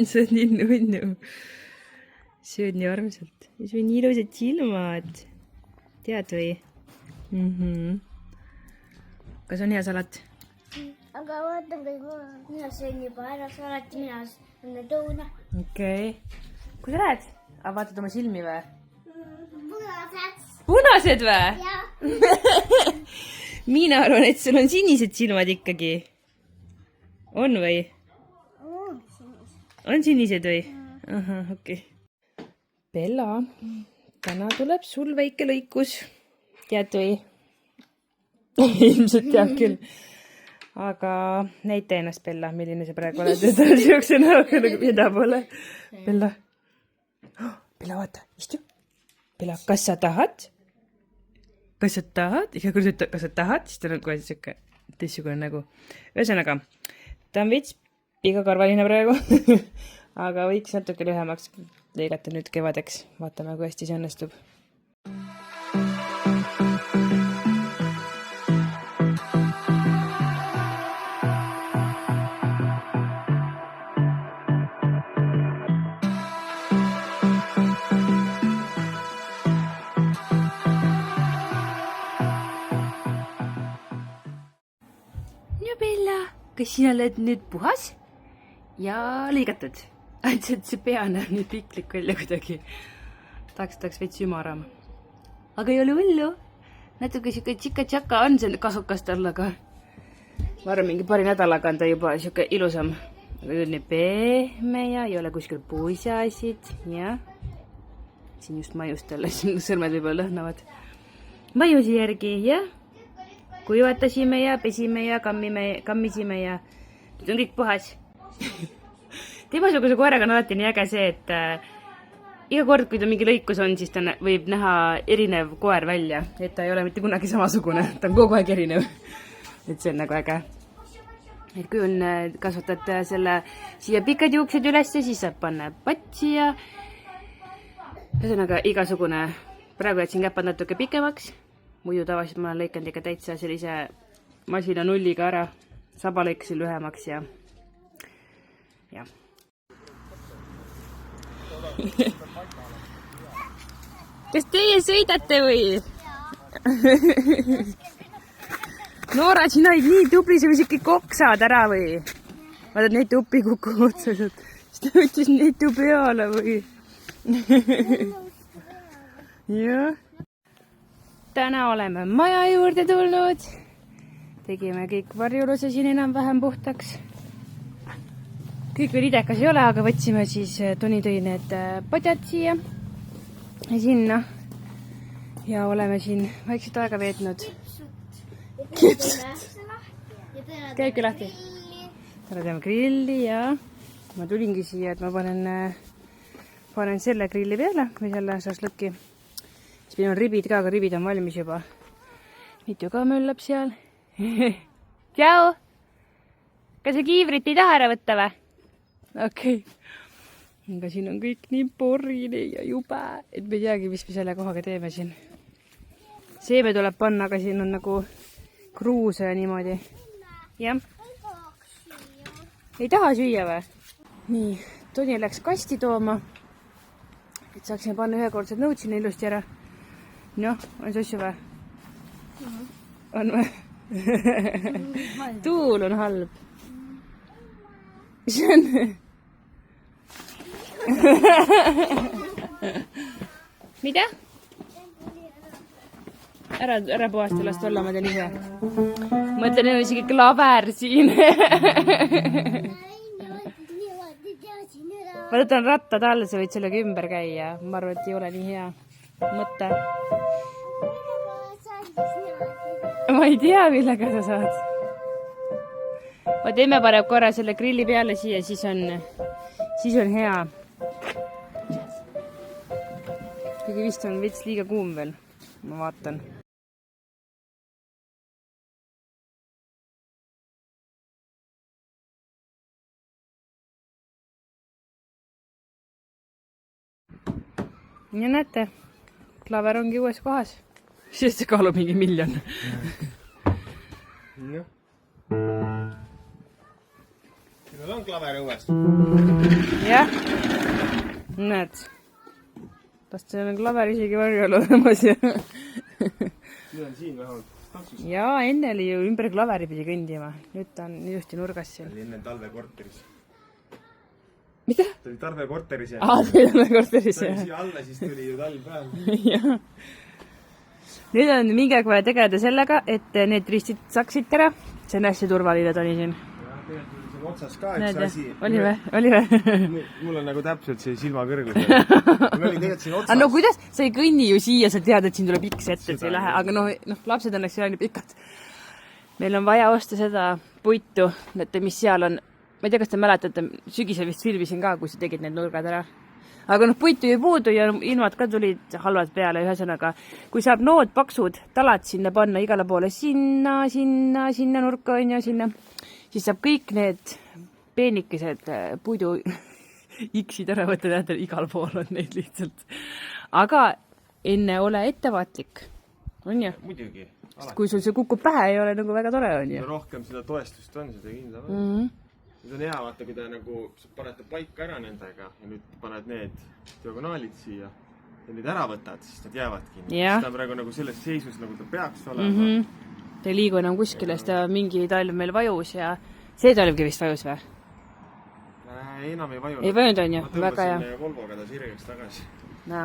see on nii nunnu. See on nii armsalt. See on nii ilusad silmad. Tead või? Kas on hea salat? Aga vaatan, mina söön juba ära salati, mina söön toona. Okei. Kus sa lähed? Vaatad oma silmi või? Punased. Punased või? Jah. Mina arvan, et sul on sinised silmad ikkagi. On või? On sinised või? Ahah, okei. Bella, täna tuleb sul väike lõikus. Tead või? Ilmselt teab küll. Aga näita ennast, Bella, milline sa praegu oled. Siukse näoga nagu mida pole. Bella. Bella, vaata, istu. Bella, kas sa tahad? Kas sa tahad? Iga kord ütleb, kas sa tahad? Siis ta on kohe siuke teistsugune nägu. Ühesõnaga, ta on veits pigakarvaline praegu. Aga võiks natuke lühemaks lõigata nüüd kevadeks. Vaatame, kui hästi see õnnestub. No Bella, kas sina oled nüüd puhas ja lõigatud? Ainult, et see pea näeb nii piklik välja kuidagi. Tahaks veits ümaram. Aga ei ole hullu. Natuke siuke tšika-tšaka on see kasukas tal, aga ma arvan, mingi paari nädalaga on ta juba siuke ilusam. Aga nüüd nii pehme ja ei ole kuskil puusasid. Ja. Siin just majust jälle, sõrmed võib-olla lõhnavad. Majusi järgi, jah. Kuivatasime ja pesime ja kammisime ja nüüd on kõik puhas. Temasuguse koeraga on alati nii äge see, et iga kord, kui ta mingi lõikus on, siis ta võib näha erinev koer välja. Et ta ei ole mitte kunagi samasugune, ta on kogu aeg erinev. Et see on nagu äge. Et kui on kasvatad selle siia pikad juuksed ülesse, siis saab panna patsi ja ühesõnaga igasugune. Praegu jätsin käpad natuke pikemaks. Muidu tavaliselt ma olen lõikanud ikka täitsa sellise masina nulliga ära. Saba lõikasin lühemaks ja. Kas teie sõidate või? Noora, sina olid nii tubli, sa võisid kõik oksad ära või? Vaatad, neid tupi kukku otseselt. Siis ta võttis neid tu peale või? Jah. Täna oleme maja juurde tulnud. Tegime kõik varjuluse siin enam-vähem puhtaks. Kõik veel idekas ei ole, aga võtsime siis, Toni tõi need padjad siia ja sinna. Ja oleme siin vaikselt aega veetnud. Kipsud. Käibki lahti. Täna teeme grilli ja ma tulingi siia, et ma panen selle grilli peale või selle šašlõki. Siis meil on ribid ka, aga ribid on valmis juba. Mitu ka möllab seal. Tšau! Kas sa kiivrit ei taha ära võtta või? Okei. Aga siin on kõik nii porine ja jube, et me ei teagi, mis me selle kohaga teeme siin. Seeme tuleb panna, aga siin on nagu kruuse ja niimoodi. Jah. Ei taha süüa või? Nii, Toni läks kasti tooma. Et saaksime panna ühekordsed nõud sinna ilusti ära. Noh, on see asju või? On või? Tuul on halb. Mis on? Mida? Ära puhasta, las olla, ma teen ise. Mõtlen, et on isegi klaver siin. Võtan rattad all, sa võid sellega ümber käia. Ma arvan, et ei ole nii hea mõte. Ma ei tea, millega sa saad. Vaat emme paneb korra selle grilli peale siia, siis on hea. Kuigi vist on veits liiga kuum veel. Ma vaatan. Ja näete, klaver ongi uues kohas. Siis see kaalub mingi 1 000 000. Meil on klaver õues. jah. Näed. Tast see on klaver isegi varjul olemas ja. Nüüd on siin vähemalt taksus. Jaa, enne oli ju ümber klaveri pidi kõndima. Nüüd ta on ilusti nurgas siin. Ta oli enne talvekorteris. Mida? Ta oli talvekorteris. Ta oli talvekorteris, jah. Ta jah. oli siia alla, siis tuli ju talv päev. Jah. Nüüd on mingi aeg vaja tegeleda sellega, et need ristid saaksid ära. See on hästi turvaline Toni siin. Ja tegelikult oli seal otsas ka üks Näed, asi. oli või? Oli või? Mul on nagu täpselt see silmakõrgus. Mul oli tegelikult siin otsas. Aga no kuidas? Sa ei kõnni ju siia, sa tead, et siin tuleb X ette, et sa ei lähe. Aga noh, lapsed õnneks ei ole nii pikad. Meil on vaja osta seda puitu, et mis seal on. Ma ei tea, kas te mäletate, sügisel vist filmisin ka, kui sa tegid need nurgad ära. Aga noh, puitu ei puudu ja ilmad ka tulid halvad peale. Ühesõnaga, kui saab nood paksud talad sinna panna igale poole sinna nurka on ja sinna, siis saab kõik need peenikesed puidu X-id ära võtta, teate, igal pool on neid lihtsalt. Aga enne ole ettevaatlik, on ju? Muidugi. Kui sul see kukub pähe, ei ole nagu väga tore, on ju? Rohkem seda toestust on, seda kindla. Nüüd on hea, vaata, kui ta nagu, sa paned ta paika ära nendega ja nüüd paned need diagonaalid siia ja nüüd ära võtad, siis nad jäävadki. Ja. Ta on praegu nagu selles seisus, nagu ta peaks olema. Ta ei liigu enam kuskile, sest ta mingi talv meil vajus ja see talvgi vist vajus või? Enam ei vajunud. Ei vajunud, on ju? Ma Väga hea. tõmbasin Volvoga ta sirgeks tagasi. No.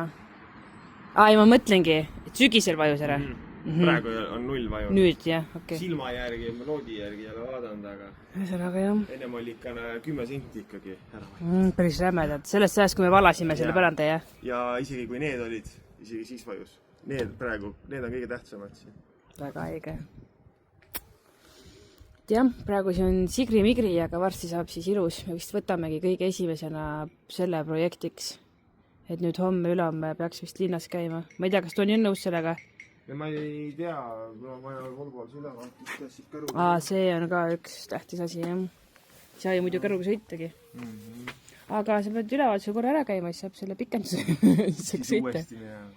Ai, ma mõtlengi, et sügisel vajus ära. Praegu on 0 vajunud. Nüüd, jah, okei. Silma järgi ja loodi järgi jälle vaadanud, aga Ühesõnaga, jah. ennem oli ikka 10 senti ikkagi ära vajunud. Päris rämedad. Sellest ajast, kui me valasime selle põranda, jah? Ja isegi kui need olid, isegi siis vajus. Need praegu, need on kõige tähtsamad siin. Väga õige. Jah, praegu see on sigri-migri, aga varsti saab siis ilus. Me vist võtamegi kõige esimesena selle projektiks. Et nüüd homme-ülehomme peaks vist linnas käima. Ma ei tea, kas Toni on nõus sellega? Ja ma ei tea, ma vaja Volvo'l ülevaatust käsid kõrgu. See on ka üks tähtis asi, jah. Ei saa ju muidu kõrgu sõitagi. Aga sa pead ülevaatuse korra ära käima, siis saab selle pikenduse. Siis uuesti minema.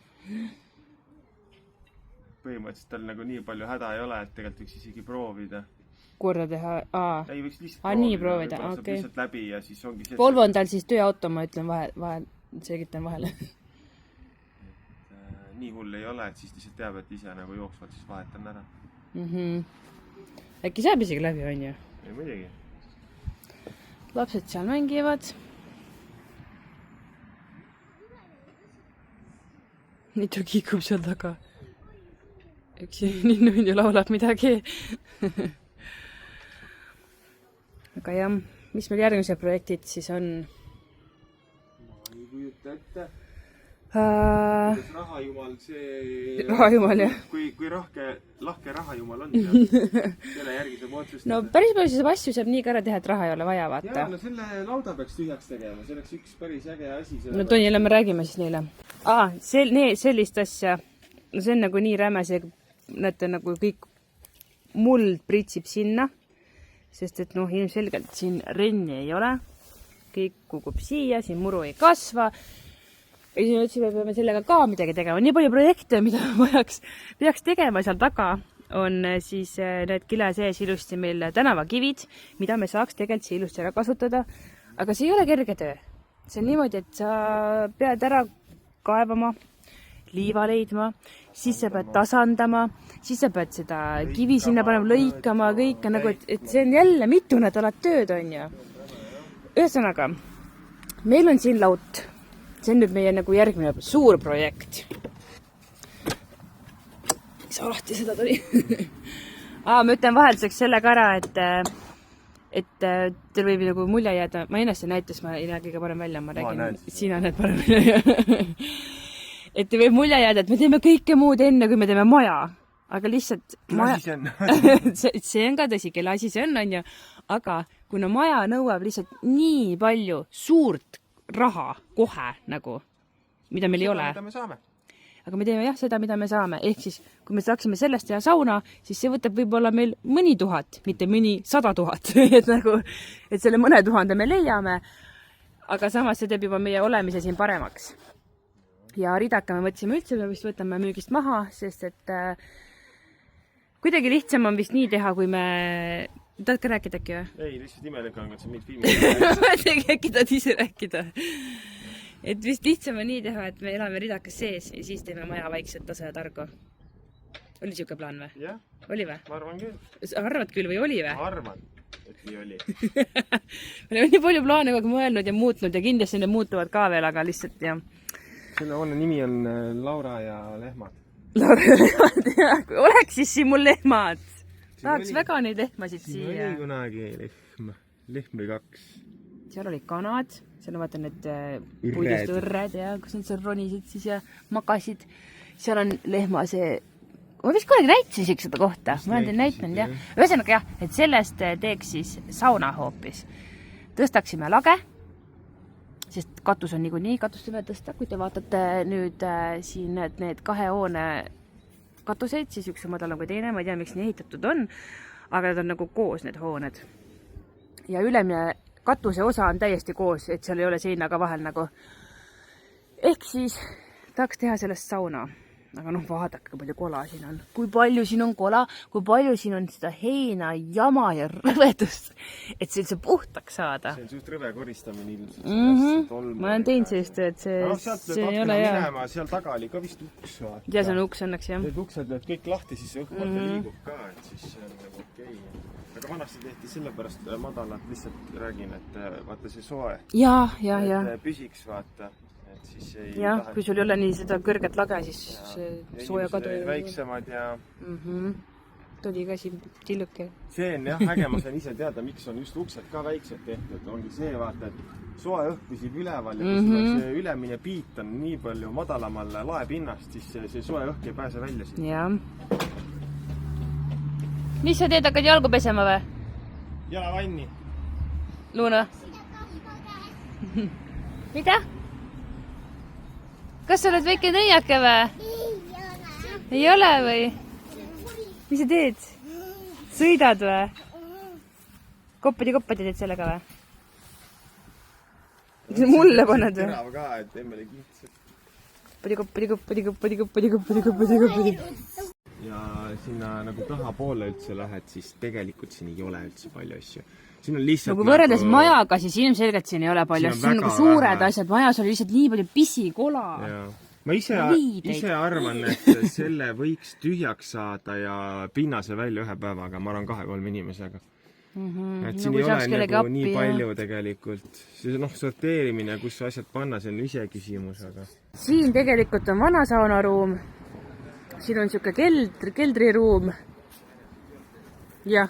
Põhimõtteliselt tal nagu nii palju häda ei ole, et tegelikult võiks isegi proovida. Korda teha, Ei võiks lihtsalt nii proovida, okei. Lihtsalt läbi ja siis ongi see... Volvo on tal siis tööauto, ma ütlen vahel, selgitan vahele. Nii hull ei ole, et siis lihtsalt teab, et ise nagu jooksvalt siis vahetan ära. Äkki saab isegi läbi, on ju? Ei, muidugi. Lapsed seal mängivad. Mitu kiikub seal taga. Eks ninnu ju laulab midagi. Aga jah, mis meil järgmised projektid siis on? Ma ei kujuta ette. Rahajumal, see... Rahajumal, jah. Kui lahke rahajumal on, selle järgi saab otsustada. No päris palju saab asju saab nii ka ära teha, et raha ei ole vaja, vaata. Jaa, no selle lauda peaks tühjaks tegema, see oleks üks päris äge asi. No Tonile me räägime siis neile. Sellist asja, no see on nagu nii räme, see, näete, nagu kõik muld pritsib sinna, sest et noh, ilmselgelt siin renni ei ole. Kõik kukub siia, siin muru ei kasva. Ja siis me ütlesime, peame sellega ka midagi tegema. Nii palju projekte, mida peaks tegema seal taga, on siis need kile sees ilusti meil tänavakivid, mida me saaks tegelikult see ilusti ära kasutada. Aga see ei ole kerge töö. See on niimoodi, et sa pead ära kaevama, liiva leidma, siis sa pead tasandama, siis sa pead seda kivi sinna panema, lõikama, kõike nagu, et see on jälle mitu nädalat tööd, on ju. Ühesõnaga, meil on siin laut. See on nüüd meie nagu järgmine suur projekt. Ei saa alati seda tuli. Ma ütlen vahelduseks sellega ära, et teil võib nagu mulje jääda. Ma ennast näitas, ma ei näe kõige parem välja, ma räägin. Sina näed parem välja. Et te võib mulje jääda, et me teeme kõike muud enne, kui me teeme maja. Aga lihtsalt... see on ka tõsi, kelle asi see on ju. Aga kuna maja nõuab lihtsalt nii palju suurt raha kohe nagu, mida meil ei ole. Mida me saame. Aga me teeme jah seda, mida me saame. Ehk siis, kui me saaksime sellest teha sauna, siis see võtab võib-olla meil mõni 1000, mitte mõni 100 000. et nagu, et selle mõne 1000 me leiame. Aga samas see teeb juba meie olemise siin paremaks. Ja ridaka me mõtlesime üldse, me vist võtame müügist maha, sest et kuidagi lihtsam on vist nii teha, kui me tahad ka rääkida äkki või? ei, lihtsalt imelik on, et sa mind filmid. ma mõtlengi, äkki tahad ise rääkida. Et vist lihtsam on nii teha, et me elame ridakas sees ja siis teeme maja vaikselt tasa ja targu. Oli siuke plaan või? jah, Oli või? ma arvan küll. Sa arvad küll või oli või? Ma arvan, et nii oli. Me oleme nii palju plaane kogu aeg mõelnud ja muutnud ja kindlasti need muutuvad ka veel, aga lihtsalt jah. selle hoone nimi on Laura ja lehmad. Laura ja lehmad, jah. Oleks siis siin mul lehmad. Tahaks oli- väga neid lehmasid siin siia. oli kunagi lehm või 2. Seal olid kanad, seal on vaata need puidust õrred ja kus nad seal ronisid siis ja makasid. Seal on lehma see, ma vist kunagi näitasin seda kohta, ma olen teil näitanud jah. Ühesõnaga jah, et sellest teeks siis sauna hoopis. Tõstaksime lage, sest katus on niikuinii, katust ei võinud tõsta, kui te vaatate nüüd siin need 2 hoone katuseid, siis üks on madalam kui teine, ma ei tea, miks nii ehitatud on, aga nad on nagu koos need hooned. Ja ülemine katuse osa on täiesti koos, et seal ei ole seinaga vahel nagu. Ehk siis tahaks teha sellest sauna. Aga noh, vaadake, kui palju kola siin on. Kui palju siin on kola, kui palju siin on seda heina, jama ja rõvedust, et see üldse puhtaks saada. see on suht rõve koristamine ilmselt. Ma olen teinud sellist, et see ei ole hea. Seal taga oli ka vist uks. Ja see on uks õnneks, jah. Need uksed lööd kõik lahti, siis õhk liigub ka, et siis see on nagu okei. Aga vanasti tehti sellepärast madalalt, lihtsalt räägin, et vaata see soe. Ja. Püsiks, vaata. Siis ei jah, kui sul ei ole nii seda kõrget lage, siis see sooja kadu ei ole. Väiksemad ja... Tuli ka siin tilluke. See on jah, äge, ma saan ise teada, miks on just uksed ka väiksed tehtud. Ongi see, vaata, et soe õhk püsib üleval ja kui see ülemine piit on nii palju madalamal laepinnast, siis see soe õhk ei pääse välja siin. Jah. Mis sa teed, hakkad jalgu pesema või? Jalavanni. Luna? Mida? Kas sa oled väike nõiake või? Ei ole või? Mis sa teed? Sõidad või? Koppadi teed sellega või? Mis sa mulle paned või? Terav ka, et emmele kiitsed. Koppadi. Ja sinna nagu tahapoole üldse lähed, siis tegelikult siin ei ole üldse palju asju. Siin on lihtsalt kui võrreldes majaga, siis ilmselgelt siin ei ole palju. Siin on nagu suured asjad. Majas oli lihtsalt nii palju pisikola. Ma ise arvan, et selle võiks tühjaks saada ja pinnase välja 1 päevaga. Ma arvan 2-3 inimesega. Et siin ei ole nagu nii palju tegelikult. Sorteerimine, kus asjad panna, see on ise küsimus. Siin tegelikult on vana saunaruum. Siin on siuke keldriruum. Jah.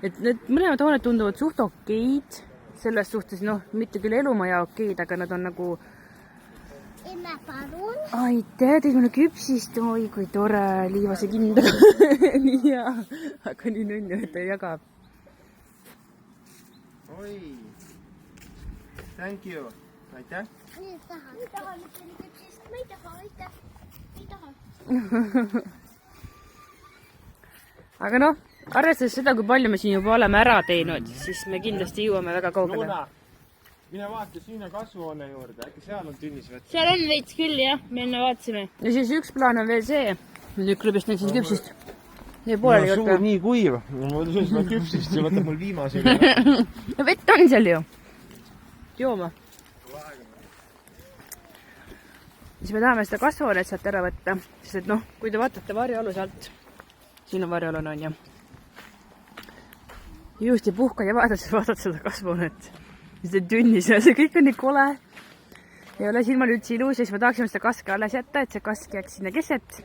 Et need mõlemad hooned tunduvad suht okeid. Selles suhtes, mitte küll elumaja okeid, aga nad on nagu... Emme, palun. Aitäh, teid mulle küpsist. Oi, kui tore, liivase kinda. Jaa, aga nii nõnn, et ta jagab. Oi, thank you. Aitäh. Ei taha mitte nii küpsist. Ma ei taha, aitäh. Ei taha. Aga arvestades seda, kui palju me siin juba oleme ära teinud, siis me kindlasti jõuame väga kaugele. Luna, mine vaata sinna kasvuhoone juurde, äkki seal on tünnisvett. Seal on veits küll, jah, me enne vaatasime. Ja siis üks plaan on veel see, nüüd krübist näitsin küpsist. Suu nii kuiv, ma mõtlen seda küpsist ja võtab mul viimase üle. No vett on seal ju. Jooma. Siis me tahame seda kasvuhoonet sealt ära võtta, sest et kui te vaatate varjualus alt, siin on varjualune on ju. Juusti puhkad ja vaatad seda kasvuhoonet. See tünnis ja see kõik on nii kole. Ei ole silmal üldse ilus ja siis me tahaksime seda kaske alles jätta, et see kask jääks sinna keset.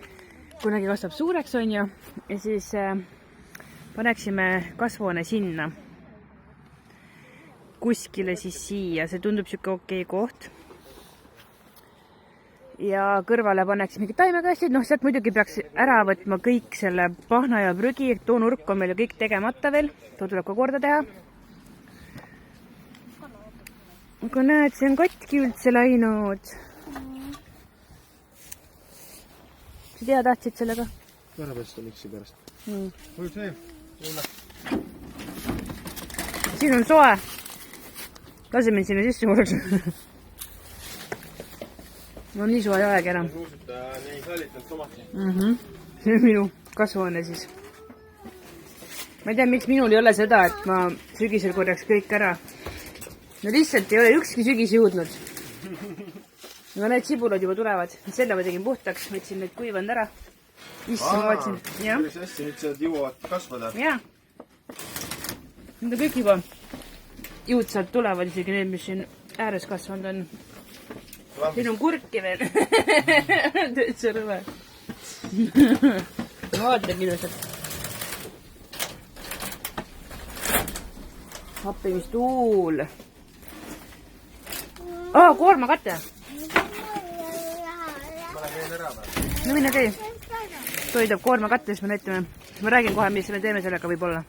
Kunagi kasvab suureks on ju. Ja siis paneksime kasvuhoone sinna. Kuskile siis siia. See tundub siuke okei koht. Ja kõrvale paneks mingi taimekassid. Sealt muidugi peaks ära võtma kõik selle pahna ja prügi. Too nurk on meil ju kõik tegemata veel. Too tuleb ka korda teha. Aga näed, see on katki üldse läinud. Sa tea tahtsid sellega? Pärast on üksi pärast. Või see? Siin on soe. Lase mind sinna sisse korraks. No nii soe ei olegi enam. Nii salitanud tomati. See on minu kasvuhoone siis. ma ei tea, miks minul ei ole seda, et ma sügisel korjaks kõik ära. No lihtsalt ei ole ükski sügis jõudnud. No need sibulad juba tulevad. Selle ma tegin puhtaks, võtsin need kuivanud ära. Issa ma vaatasin. Päris hästi, nüüd saad jõuavad kasvada. Jaa. Need on kõik juba jõudsalt tulevad, isegi need, mis siin ääres kasvanud on. Siin on kurki veel. Täitsa rõve. Vaatad ilusad. Appi, mis tuul. Koormakate. No mine käi. Toidab koormakatte, siis me näitame. Ma räägin kohe, mis me teeme sellega võib-olla.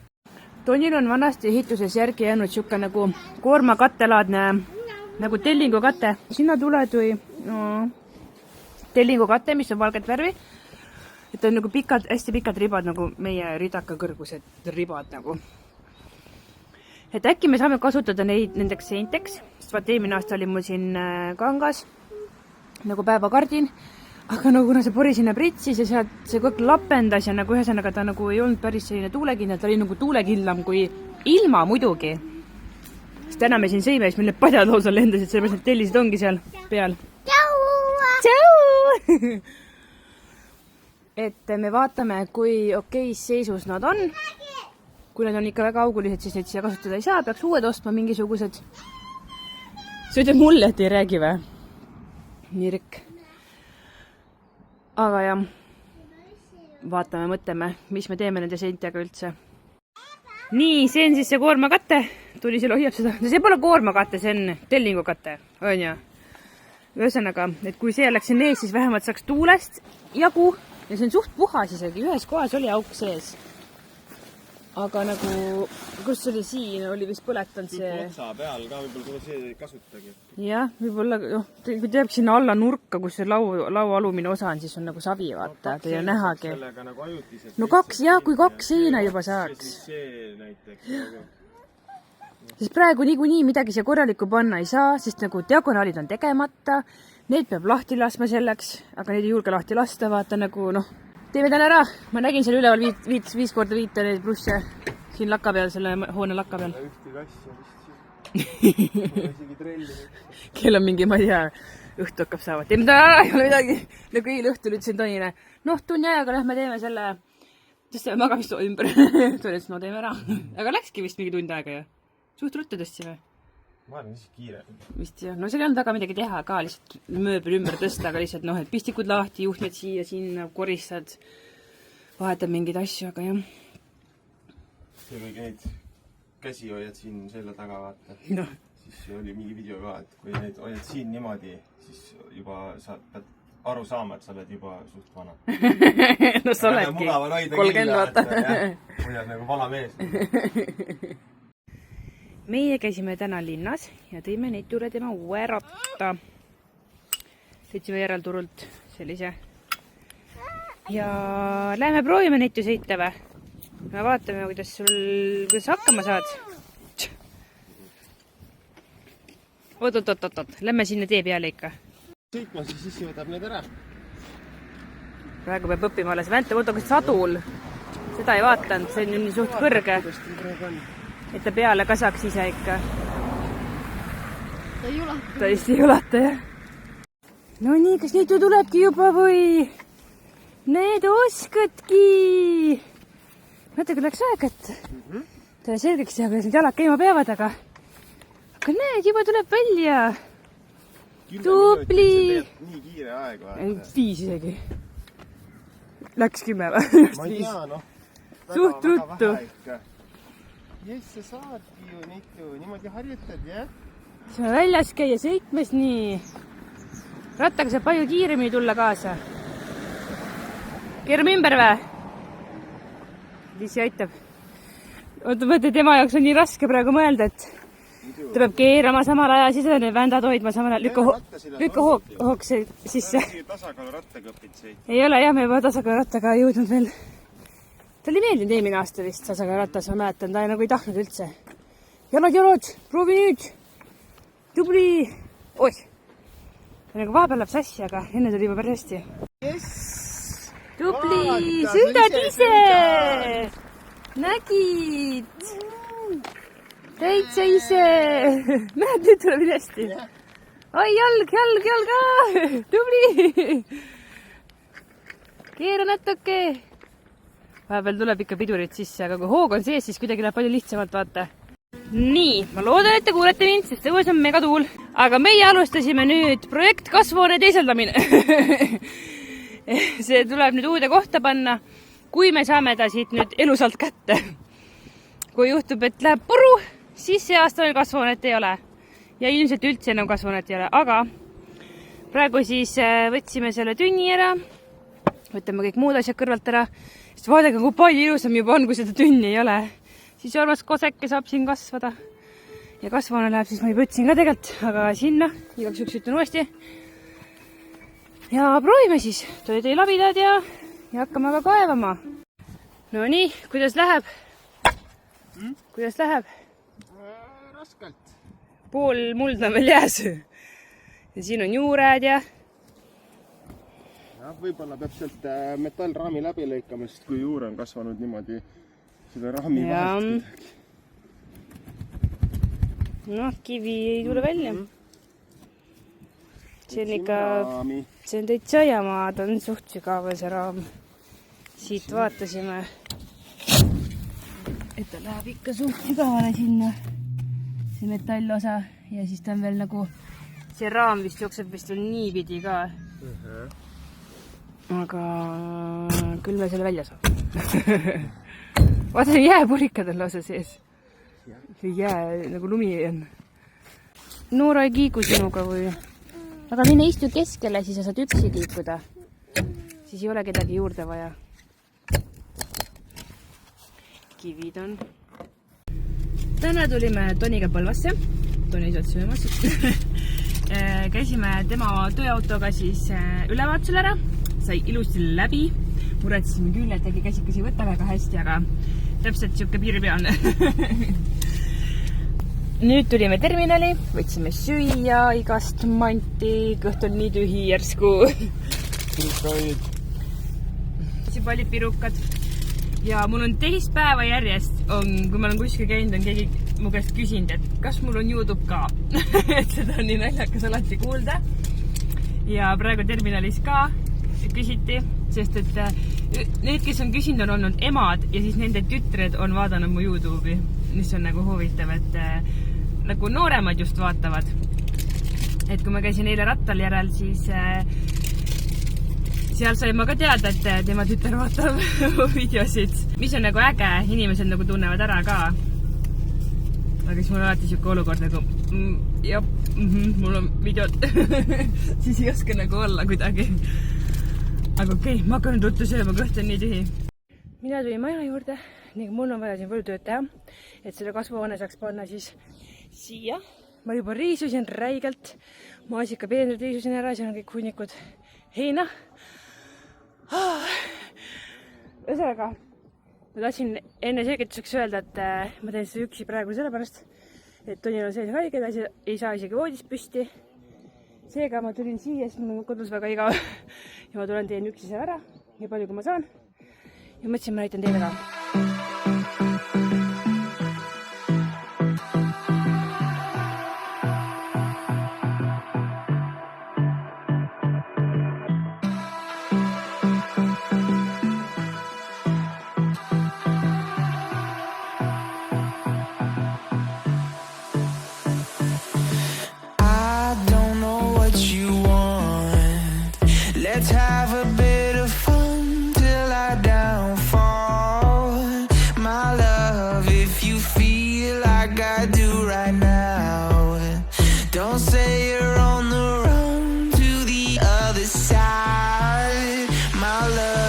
Tonil on vanasti ehituses järgi jäänud siuke nagu koormakattelaadne nagu tellingukate. Sinna tule tui tellingukate, mis on valget värvi. Et on nagu pikad, hästi pikad ribad nagu meie ridaka kõrgused ribad nagu. Et äkki me saame kasutada neid nendeks seinteks, sest vaat eelmine aasta oli mul siin kangas nagu päevakardin, aga nagu kuna see pori sinna pritsis ja sealt see kõik lapendas ja nagu ühesõnaga ta nagu ei olnud päris selline tuulekindel, ta oli nagu tuulekindlam kui ilma muidugi. Sest täna me siin sõime, siis meil need padjad lausa lendasid, sellepärast need tellised ongi seal peal. Tšau! Et me vaatame, kui okeis seisus nad on. Kui nad on ikka väga augulised, siis neid siia kasutada ei saa, peaks uued ostma mingisugused. See ütleb mulle, et ei räägi või? Nirk. Aga jah, vaatame, mõtleme, mis me teeme nende seintega üldse. Nii, see on siis see koormakatte. Tuli seal hoiab seda. See pole koormakatte, see on tellingukate. On ju? Ühesõnaga, et kui see oleks siin ees, siis vähemalt saaks tuulest jagu. Ja see on suht puhas isegi. Ühes kohas oli auk sees. Aga nagu, kus oli siin, oli vist põletanud see... Otsa peal ka, võib-olla see ei kasutagi. Jah, võib-olla, kui teeb sinna alla nurka, kus see lau alumine osa on, siis on nagu savi, vaata, ta ei ole nähagi. Nagu ajutised, no kaks, jah, kui kaks seina juba saaks. See näiteks. Sest praegu niikuinii midagi siia korralikku panna ei saa, sest nagu diagonaalid on tegemata, need peab lahti laskma selleks, aga neid ei julge lahti lasta, vaata nagu, noh, teeme täna ära. Ma nägin seal üleval 5x5 neid plusse siin lakka peal, selle hoone lakka peal. Ühti kassi vist isegi trelli. Kell on mingi, ma ei tea, õhtu hakkab saavad. Teeme täna ära, ei ole midagi. Nagu eile õhtul ütlesin Tonile, noh, tunni ajaga lähme teeme selle, tõstame magamistoa ümber. Toni ütles, no teeme ära. Aga läkski vist mingi tund aega ju. Suht ruttu tõstsime. Ma olen siis kiire. Vist jah. No seal ei olnud väga midagi teha ka, lihtsalt mööbel ümber tõsta, aga lihtsalt noh, et pistikud lahti, juhtmed siia, sinna, koristad, vahetad mingeid asju, aga jah. Ja kui neid käsi hoiad siin selle taga, vaata, no. Siis oli mingi video ka, et kui neid hoiad siin niimoodi, siis juba sa pead aru saama, et sa oled juba suht vana. No sa oledki 30 vaata. Hoiad nagu vana mees. Meie käisime täna linnas ja tõime neid tule tema uue ratta. Sõitsime järelturult sellise. Ja lähme proovime neid ju sõita või? Me vaatame, kuidas hakkama saad. Oot. Lähme sinna tee peale ikka. Sõitma siis võtab need ära. Praegu peab õppima alles. Vänta, võtta kas sadul. Seda ei vaatanud, see on nii suht kõrge. Et ta peale ka saaks ise ikka. Ta ei ulata. Ta vist ei ulata, jah. No nii, kas neid ju tulebki juba või? Need oskadki. Vaata, kui läks aeg, et ta selgeks teha, kuidas need jalad käima peavad, aga näed, juba tuleb välja. Tupli. Nii kiire aeg, vaata. 5 isegi. Läks 10 või? Ma ei tea, noh. Suht ruttu. Jess, sa saadki ju neid ju niimoodi harjutad, jah? Sa väljas käia sõitmes nii. Rattaga saab palju kiiremini tulla kaasa. Keerame ümber või? Liisi aitab. Oota, mõtle, tema jaoks on nii raske praegu mõelda, et ta peab keerama samal ajal, siis on need vändad hoidma samal ajal. Lükka hooks sisse. Tasakaalu rattaga õpid sõit. Ei ole jah, me juba tasakaalu rattaga jõudnud veel. Ta oli meeldinud eelmine aasta vist tasakaalu rattas, ma mäletan, ta nagu ei tahtnud üldse. Jalad, proovi nüüd. Tubli. Oih. Nagu vahepeal läheb sassi, aga enne tuli juba päris hästi. Yes! Tubli, sõidad ise! nägid? Täitsa ise. Näed, nüüd tuleb hästi. Oi, jalg ka. Tubli. Keera natuke. Vahepeal tuleb ikka pidurit sisse, aga kui hoog on sees, siis kuidagi läheb palju lihtsamalt, vaata. Nii, ma loodan, et te kuulete mind, sest õues on megatuul. Aga meie alustasime nüüd projekt kasvuhoone teiseldamine. See tuleb nüüd uude kohta panna, kui me saame ta siit nüüd elusalt kätte. Kui juhtub, et läheb puru, siis see aasta veel kasvuhoonet ei ole. Ja ilmselt üldse enam kasvuhoonet ei ole, aga praegu siis võtsime selle tünni ära. Võtame kõik muud asjad kõrvalt ära. Sest vaadake, kui palju ilusam juba on, kui seda tünni ei ole. Siis armas koseke saab siin kasvada. Ja kasvuhoone läheb, siis ma juba ütlesin ka tegelikult, aga sinna, igaks üks ütlen uuesti. Ja proovime siis, toid ei labidad ja hakkame aga kaevama. No nii, kuidas läheb? Kuidas läheb? Raskelt. Pool muld on veel jääs. Ja siin on juured ja... Võib-olla peab sealt metallraami läbi lõikama, sest kui juur on kasvanud niimoodi seda raami vahelt. Noh, kivi ei tule välja. See on ikka... See on täitsa jamaa, ta on suht sügaval see raam. Siit vaatasime, et ta läheb ikka suht sügavale sinna. See metallosa ja siis ta on veel nagu... See raam vist jookseb vist veel niipidi ka. Aga küll me selle välja saab. Vaata, jääpurikad on lausa sees. Jää nagu lumi on. Noora ei kiigu sinuga või? Aga mine istu keskele, siis sa saad üksi kiikuda. Siis ei ole kedagi juurde vaja. Kivid on. Täna tulime Toniga Põlvasse. Toni saad söömas. Käisime tema tööautoga siis ülevaatusel ära. Sai ilusti läbi. Muretsime küll, et äkki käsikas ei võta väga hästi, aga täpselt siuke piiripealne. Nüüd tulime terminali, võtsime süüa igast manti, kõht on nii tühi järsku. Pirukaid. Siin paljud pirukad. Ja mul on teist päeva järjest, kui ma olen kuskil käinud, on keegi mu käest küsinud, et kas mul on YouTube ka. Et seda on nii naljakas alati kuulda. Ja praegu terminalis ka küsiti, sest et need, kes on küsinud, on olnud emad ja siis nende tütred on vaadanud mu YouTube'i, mis on nagu huvitav, et nagu nooremad just vaatavad. Et kui ma käisin eile rattal järel, siis seal sai ma ka teada, et tema tütar vaatab videosid, mis on nagu äge, inimesed nagu tunnevad ära ka. Aga siis mul on alati siuke olukord nagu mul on videod siis ei oska nagu olla kuidagi. Aga okei, ma hakkan ruttu sööma, kõht on nii tühi. Mina tulin maja juurde, nii mul on vaja siin palju tööd teha, et selle kasvuhoone saaks panna siis siia. Ma juba riisusin räigelt, maasika peenrid riisusin ära, siin on kõik hunnikud heina. Ühesõnaga, ma tahtsin enne selgituseks öelda, et ma teen seda üksi praegu sellepärast, et Tonil on selline haige, ta ei saa isegi voodist püsti. Seega ma tulin siia, sest mul on kodus väga igav ja ma tulen teen üksi seal ära, nii palju kui ma saan. Ja mõtlesin, ma näitan teile ka. Let's have a bit of fun till I downfall. My love, if you feel like I do right now, don't say you're on the run to the other side, my love.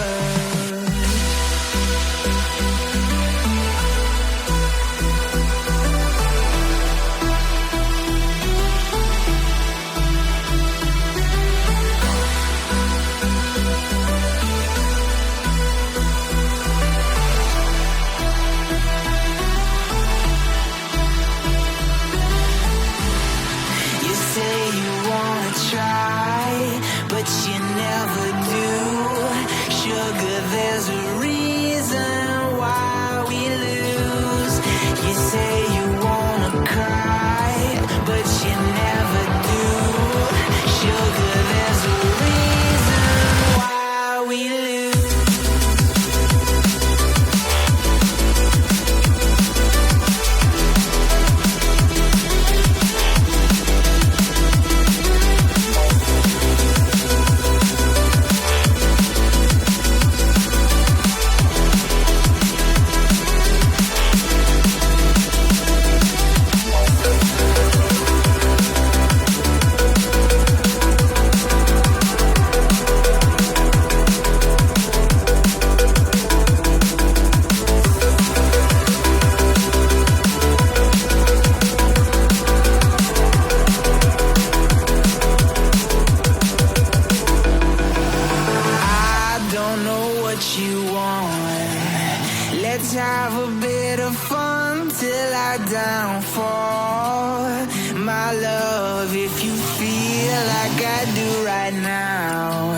what you want. Let's have a bit of fun till I downfall. My love, if you feel like I do right now,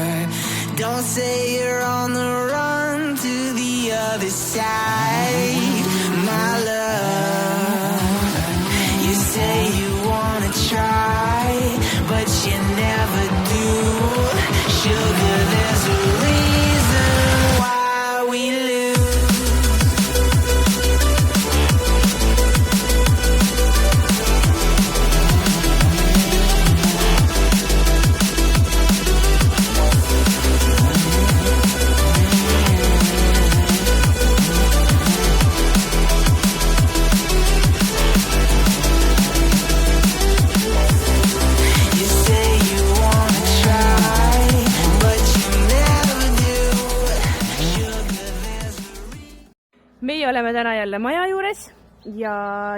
don't say you're on the run to the other side. My love, you say you wanna try, but you never do. Sugar, there's a reason why we lose. Meie oleme täna jälle maja juures ja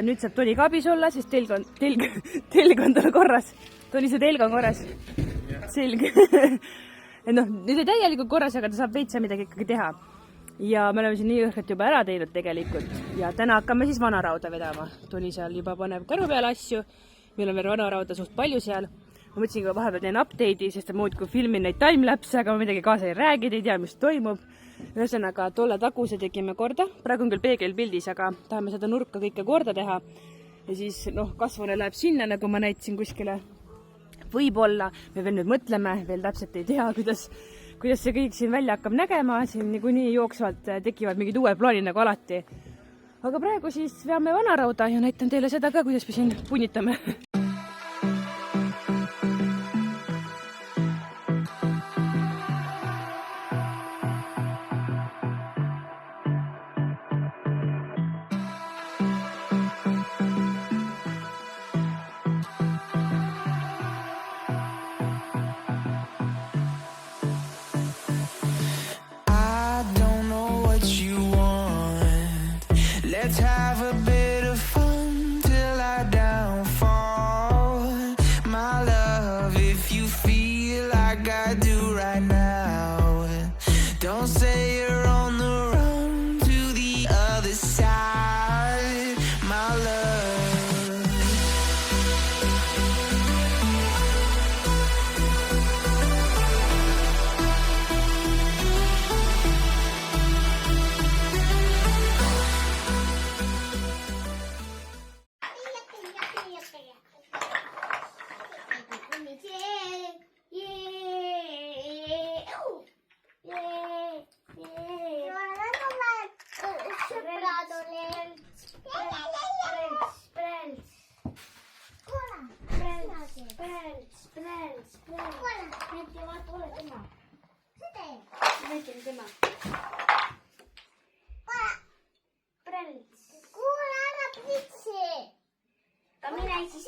nüüd saab Toni ka abis olla, sest telg on tal korras. Toni, see telg on korras? Selge. Noh, nüüd ei täielikult korras, aga ta saab veitsa midagi ikkagi teha. Ja me oleme siin nii õhkelt juba ära teinud tegelikult. Ja täna hakkame siis vanarauda vedama. Toni seal juba paneb karu peale asju. Meil on veel vanarauda suht palju seal. Ma mõtlesin ka vahepeal teen update'i, sest muud kui filmin neid timelapse, aga ma midagi kaasa ei räägi, ei tea, mis toimub. Ühesõnaga, tolle taguse tegime korda. Praegu on küll peegelpildis, aga tahame seda nurka kõike korda teha. Ja siis, kasvune läheb sinna, nagu ma näitasin kuskile. Võib-olla, me veel nüüd mõtleme, veel täpselt ei tea, kuidas see kõik siin välja hakkab nägema. Siin niikuinii jooksvalt tekivad mingid uued plaanid nagu alati. Aga praegu siis veame vanarauda ja näitan teile seda ka, kuidas me siin punnitame. Let's have a bit of fun till I downfall. My love, if you feel like I do right now, don't say you're on the run to the other side. My love. Mina ei siis